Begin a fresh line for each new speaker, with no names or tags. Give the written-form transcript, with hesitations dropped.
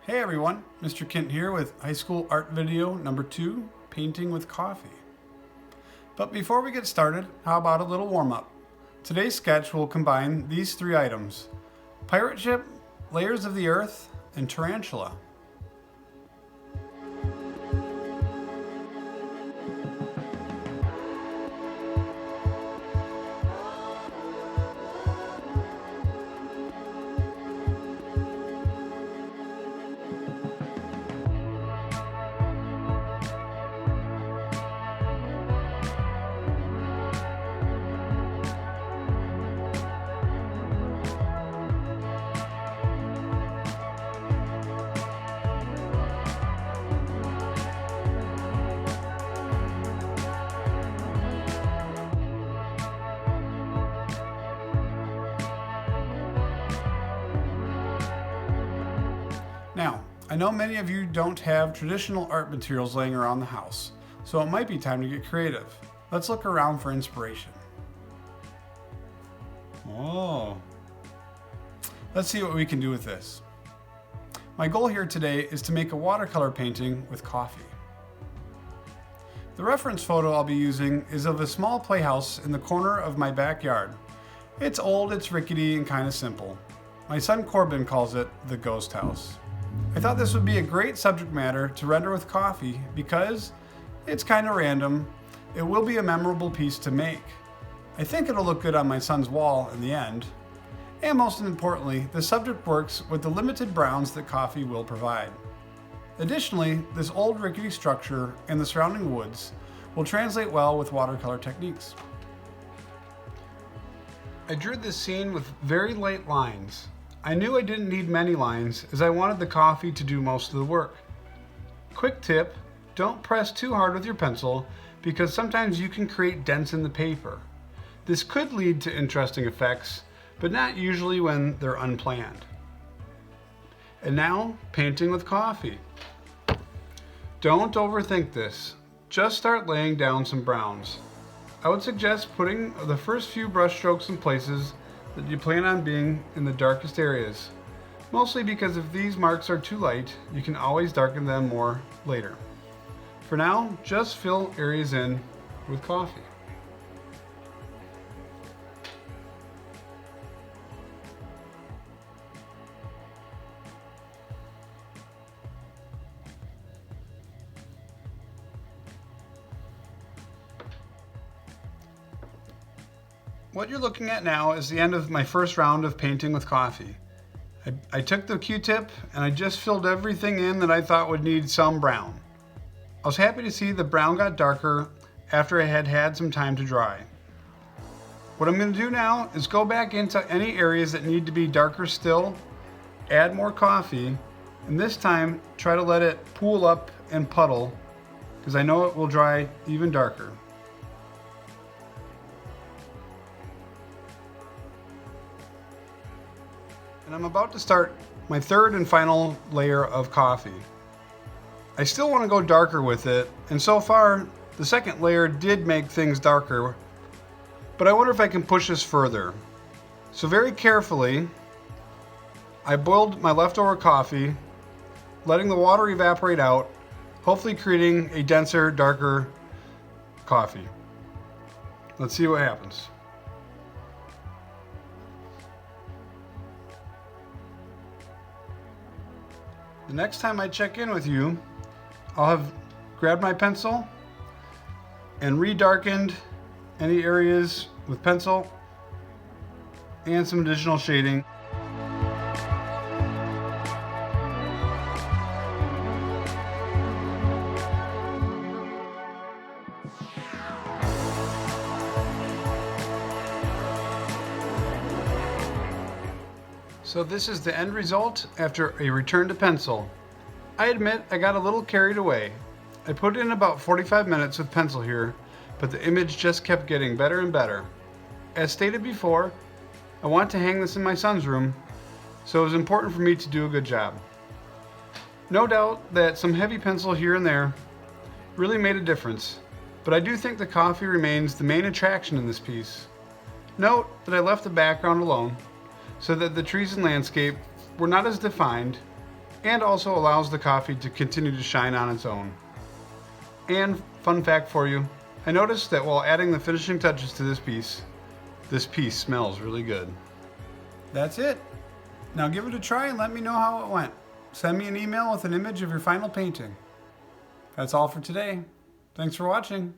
Hey everyone, Mr. Kindt here with high school art video number 2, Painting with Coffee. But before we get started, how about a little warm-up? Today's sketch will combine these 3 items: pirate ship, layers of the earth, and tarantula. Now, I know many of you don't have traditional art materials laying around the house, so it might be time to get creative. Let's look around for inspiration. Oh, let's see what we can do with this. My goal here today is to make a watercolor painting with coffee. The reference photo I'll be using is of a small playhouse in the corner of my backyard. It's old, it's rickety, and kind of simple. My son Corbin calls it the ghost house. I thought this would be a great subject matter to render with coffee because it's kind of random. It will be a memorable piece to make. I think it'll look good on my son's wall in the end. And most importantly, the subject works with the limited browns that coffee will provide. Additionally, this old rickety structure and the surrounding woods will translate well with watercolor techniques. I drew this scene with very light lines. I knew I didn't need many lines as I wanted the coffee to do most of the work. Quick tip, don't press too hard with your pencil because sometimes you can create dents in the paper. This could lead to interesting effects, but not usually when they're unplanned. And now, painting with coffee. Don't overthink this. Just start laying down some browns. I would suggest putting the first few brush strokes in places that you plan on being in the darkest areas. Mostly because if these marks are too light, you can always darken them more later. For now, just fill areas in with coffee. What you're looking at now is the end of my first round of painting with coffee. I took the Q-tip and I just filled everything in that I thought would need some brown. I was happy to see the brown got darker after I had had some time to dry. What I'm going to do now is go back into any areas that need to be darker still, add more coffee, and this time try to let it pool up and puddle because I know it will dry even darker. And I'm about to start my third and final layer of coffee. I still want to go darker with it, and so far the second layer did make things darker, but I wonder if I can push this further. So very carefully, I boiled my leftover coffee, letting the water evaporate out, hopefully creating a denser, darker coffee. Let's see what happens. The next time I check in with you, I'll have grabbed my pencil and re-darkened any areas with pencil and some additional shading. So this is the end result after a return to pencil. I admit I got a little carried away. I put in about 45 minutes with pencil here, but the image just kept getting better and better. As stated before, I want to hang this in my son's room, so it was important for me to do a good job. No doubt that some heavy pencil here and there really made a difference, but I do think the coffee remains the main attraction in this piece. Note that I left the background alone, so that the trees and landscape were not as defined, and also allows the coffee to continue to shine on its own. And fun fact for you, I noticed that while adding the finishing touches to this piece smells really good. That's it. Now give it a try and let me know how it went. Send me an email with an image of your final painting. That's all for today. Thanks for watching.